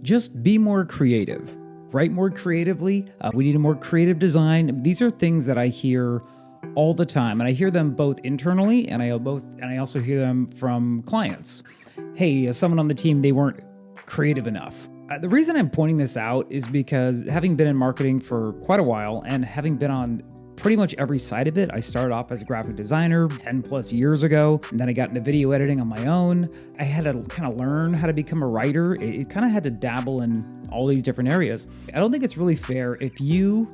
Just be more creative. Write more creatively. We need a more creative design. These are things that I hear all the time, and I hear them both internally, and I also hear them from clients. Hey, someone on the team, they weren't creative enough. The reason I'm pointing this out is because having been in marketing for quite a while and having been on pretty much every side of it. I started off as a graphic designer 10 plus years ago, and then I got into video editing on my own. I had to kind of learn how to become a writer. It kind of had to dabble in all these different areas. I don't think it's really fair if you,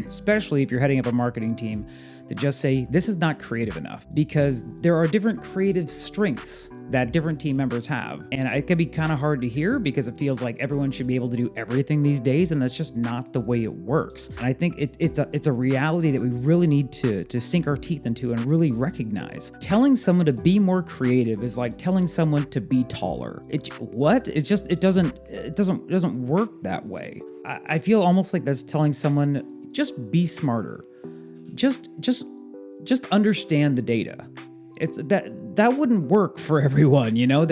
especially if you're heading up a marketing team, to just say, this is not creative enough, because there are different creative strengths that different team members have. And it can be kind of hard to hear because it feels like everyone should be able to do everything these days, and that's just not the way it works. And I think it's a reality that we really need to sink our teeth into and really recognize. Telling someone to be more creative is like telling someone to be taller. It doesn't work that way. I feel almost like that's telling someone, just be smarter. Just understand the data. It's that wouldn't work for everyone, you know.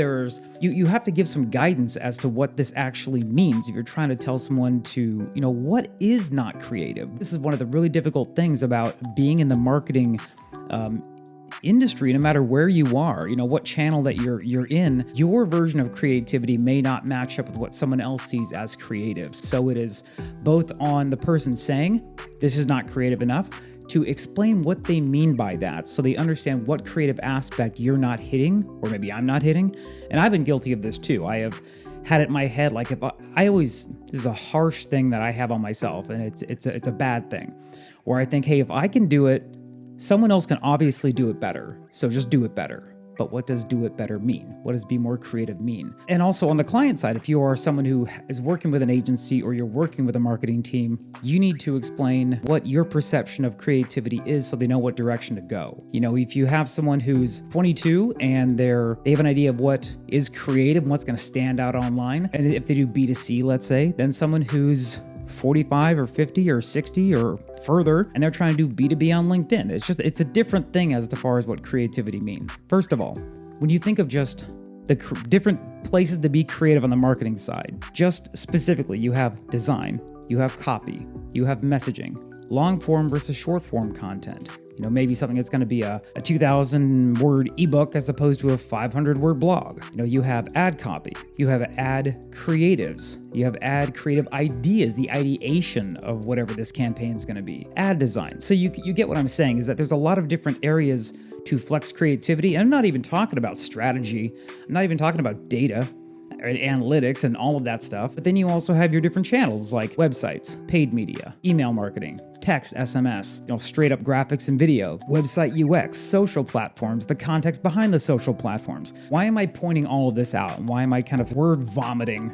You have to give some guidance as to what this actually means if you're trying to tell someone to, what is not creative. This is one of the really difficult things about being in the marketing industry, no matter where you are, what channel that you're in, your version of creativity may not match up with what someone else sees as creative. So it is both on the person saying, this is not creative enough, to explain what they mean by that so they understand what creative aspect you're not hitting, or maybe I'm not hitting. And I've been guilty of this too. I have had it in my head, like this is a harsh thing that I have on myself, and it's a bad thing, where I think, hey, if I can do it, someone else can obviously do it better, so just do it better. But what does do it better mean? What does be more creative mean? And also on the client side, if you are someone who is working with an agency or you're working with a marketing team, you need to explain what your perception of creativity is so they know what direction to go. If you have someone who's 22 and they have an idea of what is creative and what's going to stand out online, and if they do B2C, let's say, then someone who's 45 or 50 or 60 or further, and they're trying to do B2B on LinkedIn. It's a different thing as far as what creativity means. First of all, when you think of just the different places to be creative on the marketing side, just specifically, you have design, you have copy, you have messaging, long form versus short form content. Maybe something that's going to be a 2,000 word ebook as opposed to a 500 word blog. You have ad copy, you have ad creatives, you have ad creative ideas, the ideation of whatever this campaign is going to be, ad design. So you get what I'm saying is that there's a lot of different areas to flex creativity. And I'm not even talking about strategy. I'm not even talking about data, analytics and all of that stuff. But then you also have your different channels like websites, paid media, email marketing, text, SMS, straight up graphics and video, website UX, social platforms, the context behind the social platforms. Why am I pointing all of this out? And why am I kind of word vomiting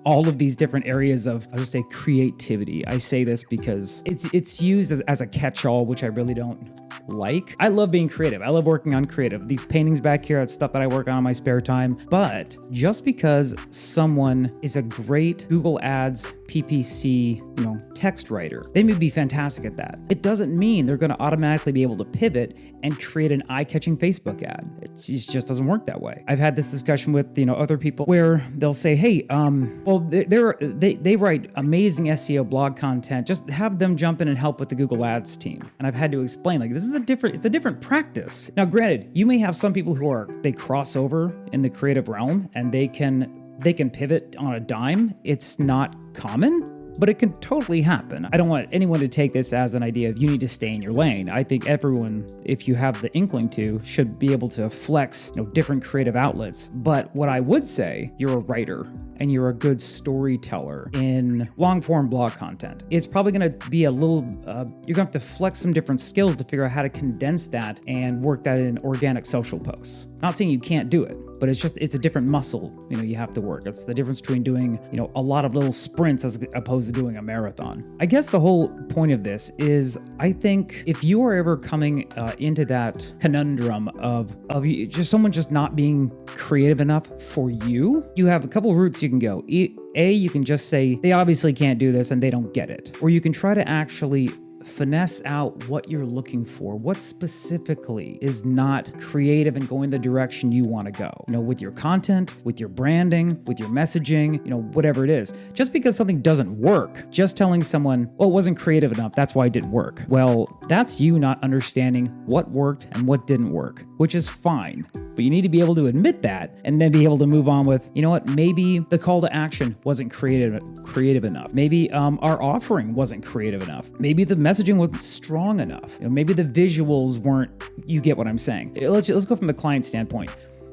all of these different areas of, I'll just say, creativity? I say this because it's used as a catch-all, which I really don't like. I love being creative. I love working on creative. These paintings back here, that's stuff that I work on in my spare time. But just because someone is a great Google Ads, PPC, text writer, they may be fantastic at that. It doesn't mean they're going to automatically be able to pivot and create an eye-catching Facebook ad. It just doesn't work that way. I've had this discussion with other people where they'll say, hey, they write amazing SEO blog content. Just have them jump in and help with the Google Ads team. And I've had to explain, like, it's a different practice. Now, granted, you may have some people they cross over in the creative realm and they can pivot on a dime. It's not common, but it can totally happen. I don't want anyone to take this as an idea of you need to stay in your lane. I think everyone, if you have the inkling to, should be able to flex different creative outlets. But what I would say, you're a writer and you're a good storyteller in long form blog content. It's probably going to be you're going to have to flex some different skills to figure out how to condense that and work that in organic social posts. Not saying you can't do it, but it's a different muscle, you have to work. It's the difference between doing, a lot of little sprints as opposed to doing a marathon. I guess the whole point of this is, I think if you are ever coming into that conundrum of just someone just not being creative enough for you, you have a couple routes you can go. You can just say, they obviously can't do this and they don't get it. Or you can try to actually finesse out what you're looking for. What specifically is not creative and going the direction you want to go, with your content, with your branding, with your messaging, whatever it is. Just because something doesn't work, just telling someone, oh, it wasn't creative enough, that's why it didn't work. Well, that's you not understanding what worked and what didn't work, which is fine. But you need to be able to admit that and then be able to move on with, maybe the call to action wasn't creative enough. Maybe our offering wasn't creative enough. Maybe the messaging wasn't strong enough. Maybe the visuals weren't, you get what I'm saying. Let's go from the client standpoint.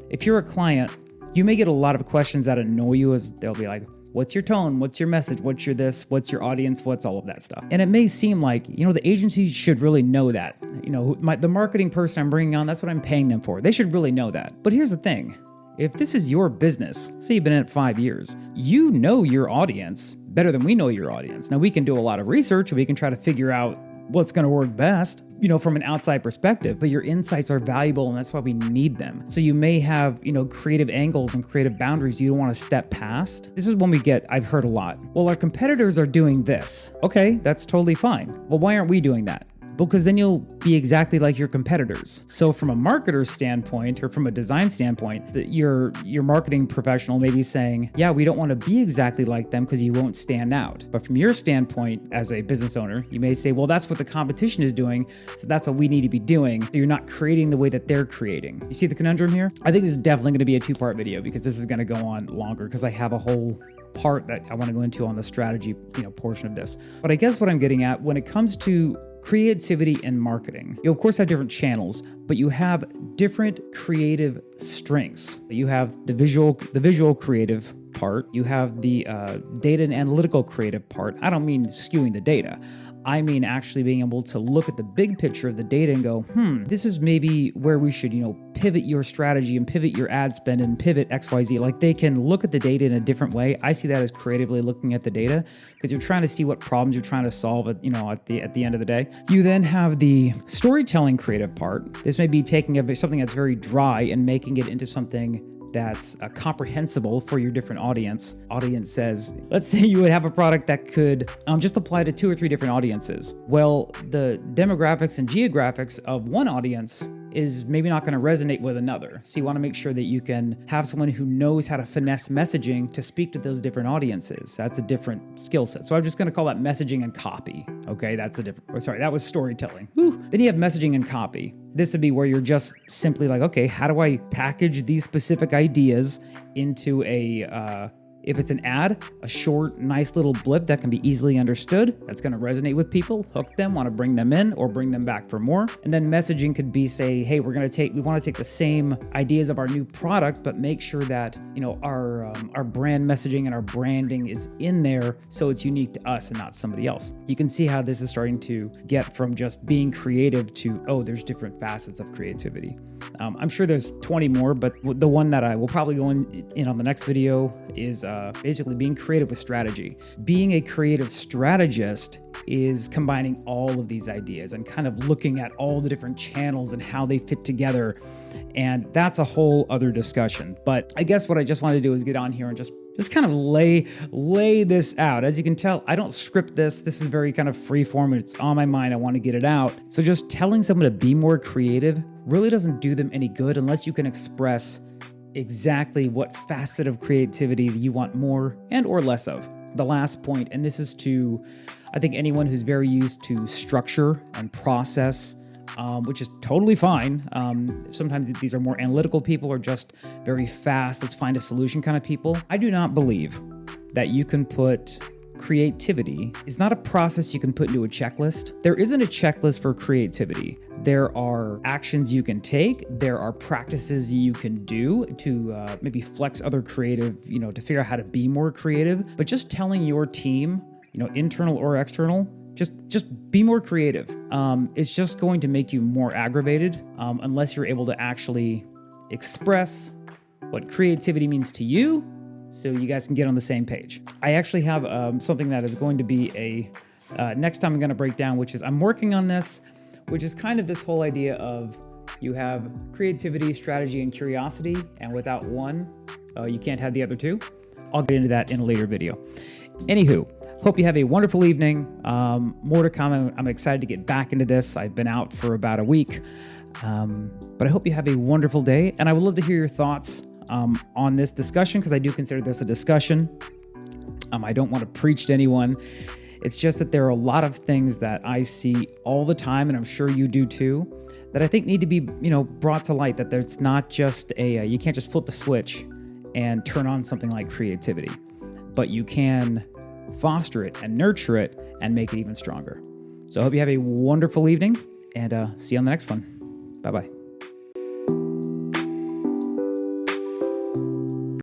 If you're a client, you may get a lot of questions that annoy you, as they'll be like, what's your tone? What's your message? What's your this? What's your audience? What's all of that stuff? And it may seem like, the agency should really know that. The marketing person I'm bringing on, that's what I'm paying them for. They should really know that. But here's the thing. If this is your business, say you've been in it 5 years, you know your audience better than we know your audience. Now, we can do a lot of research. We can try to figure out what's going to work best, from an outside perspective, but your insights are valuable and that's why we need them. So you may have, creative angles and creative boundaries you don't want to step past. This is when I've heard a lot. Well, our competitors are doing this. Okay, that's totally fine. Well, why aren't we doing that? Because then you'll be exactly like your competitors. So from a marketer's standpoint or from a design standpoint, your marketing professional may be saying, yeah, we don't want to be exactly like them because you won't stand out. But from your standpoint as a business owner, you may say, well, that's what the competition is doing, so that's what we need to be doing. So you're not creating the way that they're creating. You see the conundrum here? I think this is definitely going to be a 2-part video because this is going to go on longer because I have a whole part that I want to go into on the strategy, portion of this. But I guess what I'm getting at when it comes to creativity and marketing, you of course have different channels, but you have different creative strengths. You have the visual creative part. You have the data and analytical creative part. I don't mean skewing the data. I mean actually being able to look at the big picture of the data and go, this is maybe where we should, pivot your strategy and pivot your ad spend and pivot XYZ. Like they can look at the data in a different way. I see that as creatively looking at the data because you're trying to see what problems you're trying to solve at the end of the day. You then have the storytelling creative part. This may be taking something that's very dry and making it into something that's comprehensible for your different audience. Audience says, let's say you would have a product that could just apply to 2 or 3 different audiences. Well, the demographics and geographics of one audience is maybe not going to resonate with another. So you want to make sure that you can have someone who knows how to finesse messaging to speak to those different audiences. That's a different skill set. So I'm just going to call that messaging and copy. Okay, that was storytelling. Whew. Then you have messaging and copy. This would be where you're just simply like, okay, how do I package these specific ideas into if it's an ad, a short, nice little blip that can be easily understood, that's going to resonate with people, hook them, want to bring them in or bring them back for more. And then messaging could be say, hey, we want to take the same ideas of our new product, but make sure that, our brand messaging and our branding is in there so it's unique to us and not somebody else. You can see how this is starting to get from just being creative to, there's different facets of creativity. I'm sure there's 20 more, but the one that I will probably go in on the next video is basically being creative with strategy. Being a creative strategist is combining all of these ideas and kind of looking at all the different channels and how they fit together. And that's a whole other discussion. But I guess what I just wanted to do is get on here and just kind of lay this out. As you can tell, I don't script this. This is very kind of free form. It's on my mind. I want to get it out. So just telling someone to be more creative really doesn't do them any good unless you can express exactly what facet of creativity you want more and or less of. The last point, and this is to, I think, anyone who's very used to structure and process, which is totally fine. Sometimes these are more analytical people or just very fast, let's find a solution kind of people. I do not believe that you can put creativity is not a process you can put into a checklist. There isn't a checklist for creativity. There are actions you can take. There are practices you can do to maybe flex other creative, to figure out how to be more creative. But just telling your team, internal or external, just be more creative. It's just going to make you more aggravated unless you're able to actually express what creativity means to you, so you guys can get on the same page. I actually have something that is going to be next time I'm going to break down, which is I'm working on this, which is kind of this whole idea of you have creativity, strategy, and curiosity, and without one, you can't have the other two. I'll get into that in a later video. Anywho, Hope you have a wonderful evening. More to come. I'm excited to get back into this. I've been out for about a week, but I hope you have a wonderful day. And I would love to hear your thoughts on this discussion, because I do consider this a discussion. I don't want to preach to anyone. It's just that there are a lot of things that I see all the time, and I'm sure you do too, that I think need to be, brought to light. That there's not just you can't just flip a switch and turn on something like creativity, but you can foster it and nurture it and make it even stronger. So I hope you have a wonderful evening, and see you on the next one. Bye-bye.